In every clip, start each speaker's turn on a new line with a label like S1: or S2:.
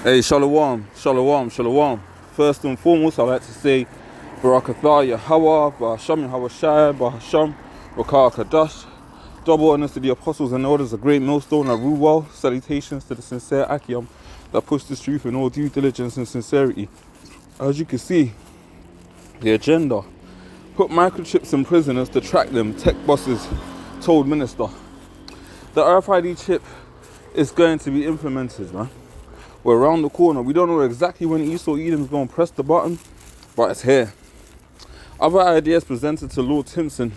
S1: Hey, shalom, shalom, shalom. First and foremost, I'd like to say Barakatah Yahweh, Bahasham Yahweh Shai, Bahasham, Rakah Kadash. Double honors to the apostles and elders, a great millstone, a ruwal. Salutations to the sincere Akiam that push this truth in all due diligence and sincerity. As you can see, the agenda. Put microchips in prisoners to track them, tech bosses told minister. The RFID chip is going to be implemented, man. We're around the corner. We don't know exactly when Esau Edom's going to press the button, but it's here. Other ideas presented to Lord Timpson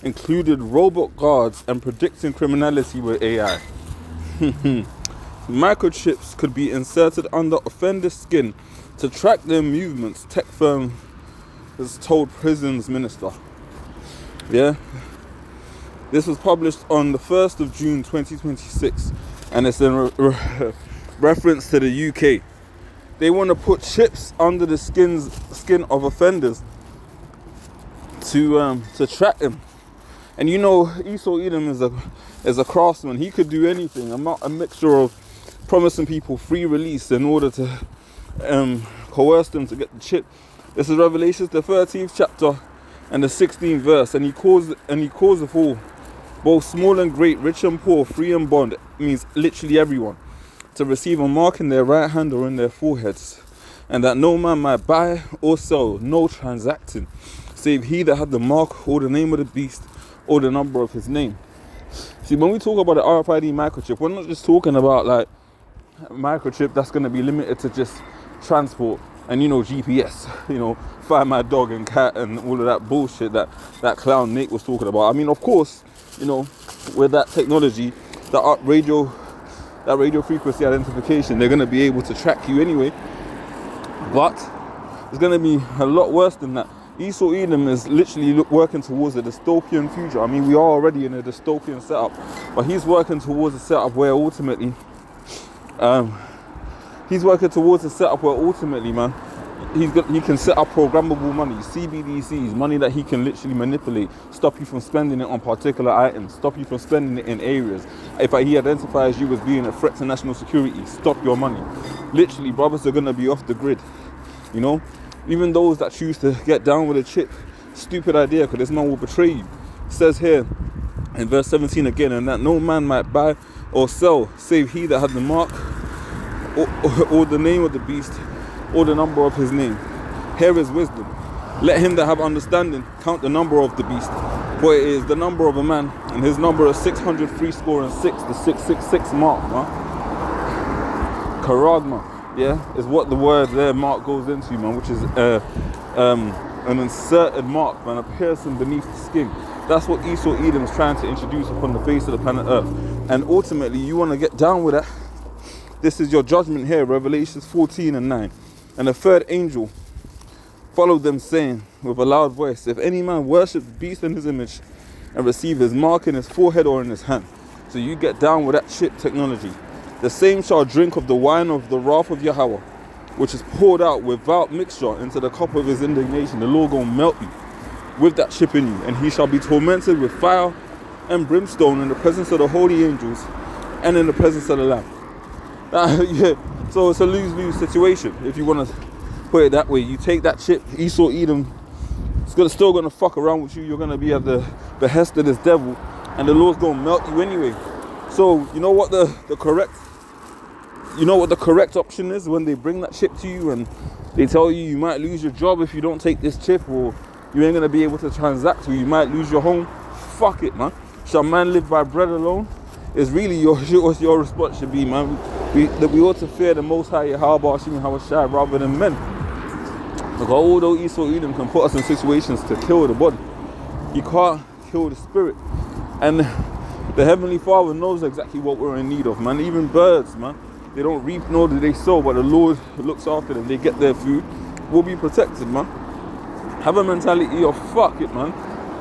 S1: included robot guards and predicting criminality with AI. Microchips could be inserted under offenders' skin to track their movements, tech firm has told prisons minister. Yeah. This was published on the 1st of June 2026, and it's in reference to the UK. They want to put chips under the skin of offenders to track them. And you know, Esau Edom is a craftsman. He could do anything. A mixture of promising people free release in order to coerce them to get the chip. This is Revelations, the 13th chapter and the 16th verse. And he calls of all, both small and great, rich and poor, free and bond. It means literally everyone, to receive a mark in their right hand or in their foreheads, and that no man might buy or sell, no transacting, save he that had the mark or the name of the beast or the number of his name. See, when we talk about the RFID microchip, we're not just talking about like a microchip that's going to be limited to just transport and, you know, GPS, you know, find my dog and cat and all of that bullshit that clown Nate was talking about. I mean, of course, you know, with that technology, that radio frequency identification, they're going to be able to track you anyway. But it's going to be a lot worse than that. Esau Edom is literally working towards a dystopian future. I mean, we are already in a dystopian setup, but he's working towards a setup where ultimately, man, he can set up programmable money, CBDCs, money that he can literally manipulate, stop you from spending it on particular items, stop you from spending it in areas. If he identifies you as being a threat to national security, stop your money. Literally, brothers are going to be off the grid, you know? Even those that choose to get down with a chip, stupid idea, because this man will betray you. It says here in verse 17 again, and that no man might buy or sell, save he that had the mark or the name of the beast or the number of his name. Here is wisdom. Let him that have understanding count the number of the beast, for it is the number of a man, and his number is 603 score and 6, the 666 mark, man. Karagma, yeah, is what the word there, mark, goes into, man, which is an inserted mark, man, a piercing beneath the skin. That's what Esau Edom is trying to introduce upon the face of the planet Earth. And ultimately, you want to get down with that. This is your judgment here, Revelations 14 and 9. And the third angel followed them, saying with a loud voice, if any man worship the beast in his image and receive his mark in his forehead or in his hand. So you get down with that chip technology. The same shall drink of the wine of the wrath of Yahweh, which is poured out without mixture into the cup of his indignation. The Lord gonna melt you with that chip in you, and he shall be tormented with fire and brimstone in the presence of the holy angels and in the presence of the Lamb. Yeah. So it's a lose-lose situation, if you want to put it that way. You take that chip, Esau Edom, it's still going to fuck around with you. You're going to be at the behest of this devil, and the Lord's going to melt you anyway. So you know what the correct option is when they bring that chip to you and they tell you might lose your job if you don't take this chip, or you ain't going to be able to transact, or you might lose your home. Fuck it, man. Shall man live by bread alone? It's really your response should be, man. That we ought to fear the Most High Yahweh Shai rather than men. Because although Esau Edom can put us in situations to kill the body, he can't kill the spirit. And the Heavenly Father knows exactly what we're in need of, man. Even birds, man, they don't reap nor do they sow, but the Lord looks after them. They get their food. We'll be protected, man. Have a mentality of fuck it, man.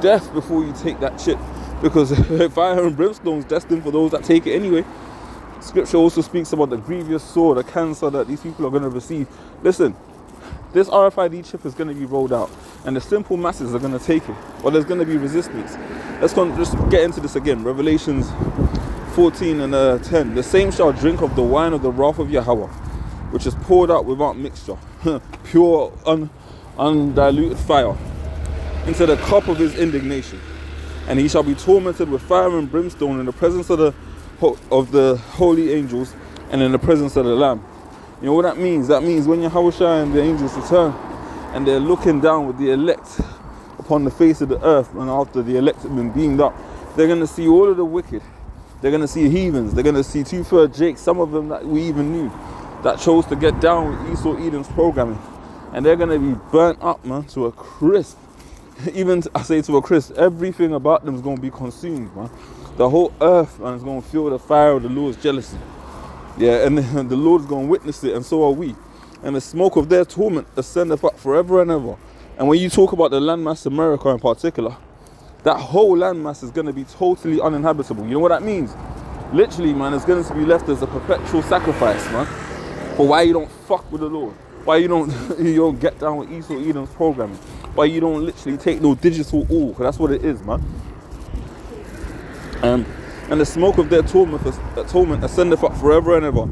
S1: Death before you take that chip. Because fire and brimstone is destined for those that take it anyway. Scripture also speaks about the grievous sore, the cancer that these people are going to receive. Listen, this RFID chip is going to be rolled out, and the simple masses are going to take it, or there's going to be resistance. Let's just get into this again. Revelations 14 and 10. The same shall drink of the wine of the wrath of Yahweh, which is poured out without mixture, pure, undiluted fire, into the cup of his indignation. And he shall be tormented with fire and brimstone in the presence of the holy angels and in the presence of the Lamb. You know what that means? That means when Yahushua and the angels return and they're looking down with the elect upon the face of the earth, and after the elect have been beamed up, they're going to see all of the wicked. They're going to see heathens. They're going to see 2/3 Jakes, some of them that we even knew, that chose to get down with Esau Edom's programming. And they're going to be burnt up, man, to a crisp. Even, I say to a crisp, everything about them is going to be consumed, man. The whole earth, man, is going to feel the fire of the Lord's jealousy. Yeah, and the Lord is going to witness it, and so are we. And the smoke of their torment ascendeth up forever and ever. And when you talk about the landmass America in particular, that whole landmass is going to be totally uninhabitable. You know what that means? Literally, man, it's going to be left as a perpetual sacrifice, man. For why you don't fuck with the Lord. Why you don't get down with Esau Edom's programming. Why you don't literally take no digital all. Because that's what it is, man. And the smoke of their torment ascendeth up forever and ever.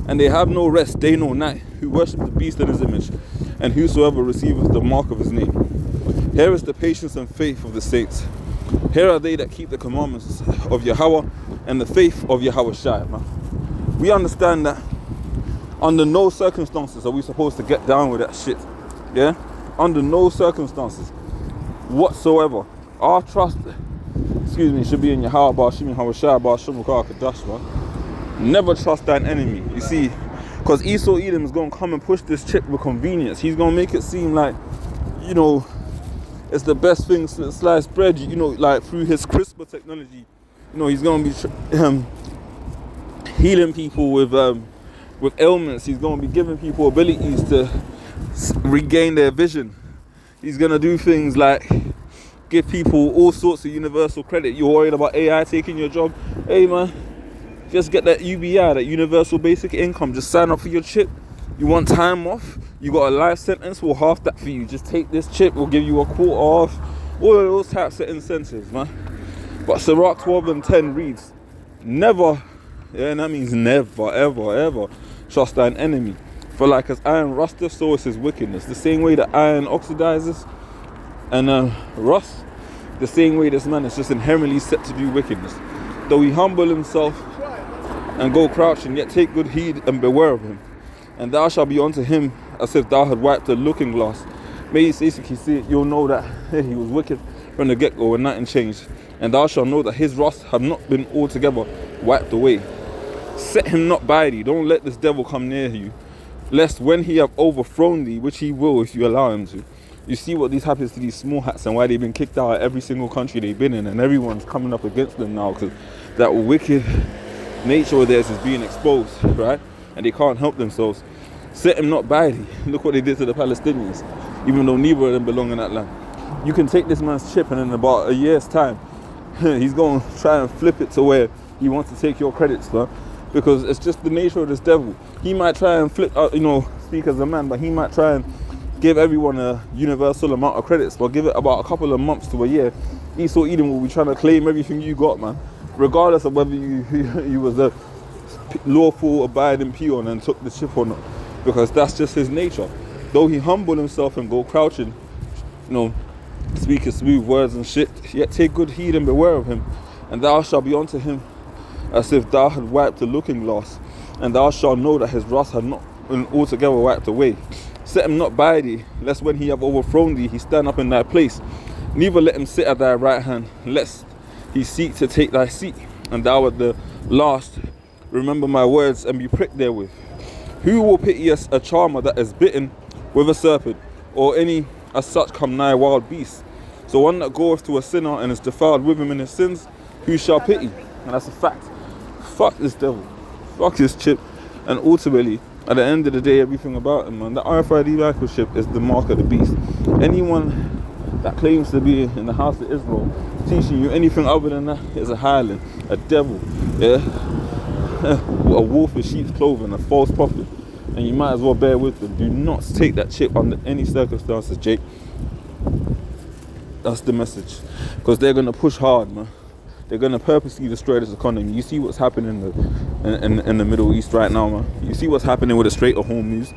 S1: And they have no rest day nor night, who worship the beast in his image, and whosoever receiveth the mark of his name. Here is the patience and faith of the saints. Here are they that keep the commandments of Yahweh and the faith of Yahushua, man. We understand that under no circumstances are we supposed to get down with that shit. Yeah? Under no circumstances whatsoever. Our trust, should be in Yahweh, Ba'ashim, Yahushua, Ba'ashim, Kadash, man. Never trust thine enemy. You see, because Esau Edom is going to come and push this chip with convenience. He's going to make it seem like, you know, it's the best thing since sliced bread. You know, like through his CRISPR technology, you know, he's going to be healing people with ailments. He's going to be giving people abilities to regain their vision. He's going to do things like give people all sorts of universal credit. You're worried about AI taking your job? Hey, man, just get that UBI, that universal basic income. Just sign up for your chip. You want time off? You got a life sentence? We'll half that for you. Just take this chip. We'll give you a quarter off. All of those types of incentives, man. But Sirach 12:10 reads, never, yeah, and that means never, ever, ever trust thine enemy. For like as iron rusteth, so is his wickedness. The same way that iron oxidizes and rust, the same way this man is just inherently set to do wickedness. Though he humble himself and go crouching, yet take good heed and beware of him. And thou shalt be unto him as if thou had wiped a looking glass. May you basically see it, you'll know that he was wicked from the get-go and nothing changed. And thou shalt know that his wrath have not been altogether wiped away. Set him not by thee, don't let this devil come near you, lest when he have overthrown thee, which he will if you allow him to. You see what these happens to these small hats and why they've been kicked out of every single country they've been in, and everyone's coming up against them now because that wicked nature of theirs is being exposed, right? And they can't help themselves. Set him not by thee. Look what they did to the Palestinians, even though neither of them belong in that land. You can take this man's chip and in about a year's time, he's going to try and flip it to where he wants to take your credits, man. Because it's just the nature of this devil. He might try and flip, speak as a man, but he might try and give everyone a universal amount of credits, but give it about a couple of months to a year. Esau Edom will be trying to claim everything you got, man, regardless of whether you was a lawful abiding peon and took the chip or not, because that's just his nature. Though he humble himself and go crouching, speaking smooth words and shit, yet take good heed and beware of him. And thou shalt be unto him as if thou had wiped a looking glass, and thou shalt know that his wrath had not been altogether wiped away. Set him not by thee, lest when he have overthrown thee, he stand up in thy place. Neither let him sit at thy right hand, lest he seek to take thy seat, and thou at the last remember my words and be pricked therewith. Who will pity a charmer that is bitten with a serpent, or any as such come nigh wild beasts? So one that goeth to a sinner and is defiled with him in his sins, who shall pity? And that's a fact. Fuck this devil. Fuck this chip. And ultimately, at the end of the day, everything about him, man, the RFID Microchip is the mark of the beast. Anyone that claims to be in the house of Israel teaching you anything other than that is a hireling, a devil, yeah, a wolf in sheep's clothing, a false prophet. And you might as well bear with them. Do not take that chip under any circumstances, Jake. That's the message. Because they're going to push hard, man. They're going to purposely destroy this economy. You see what's happening in the Middle East right now, man. You see what's happening with the Strait of Hormuz.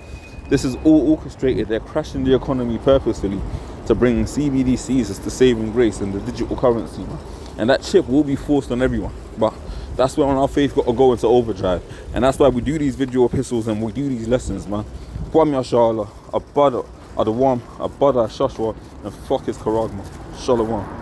S1: This is all orchestrated. They're crashing the economy purposefully to bring CBDCs as the saving grace and the digital currency, man. And that chip will be forced on everyone. But that's when our faith got to go into overdrive. And that's why we do these video epistles and we do these lessons, man. Kwam Yashala, Abada, Adawam, Abada, Shashwa, and fuck his Karagma. Shalom.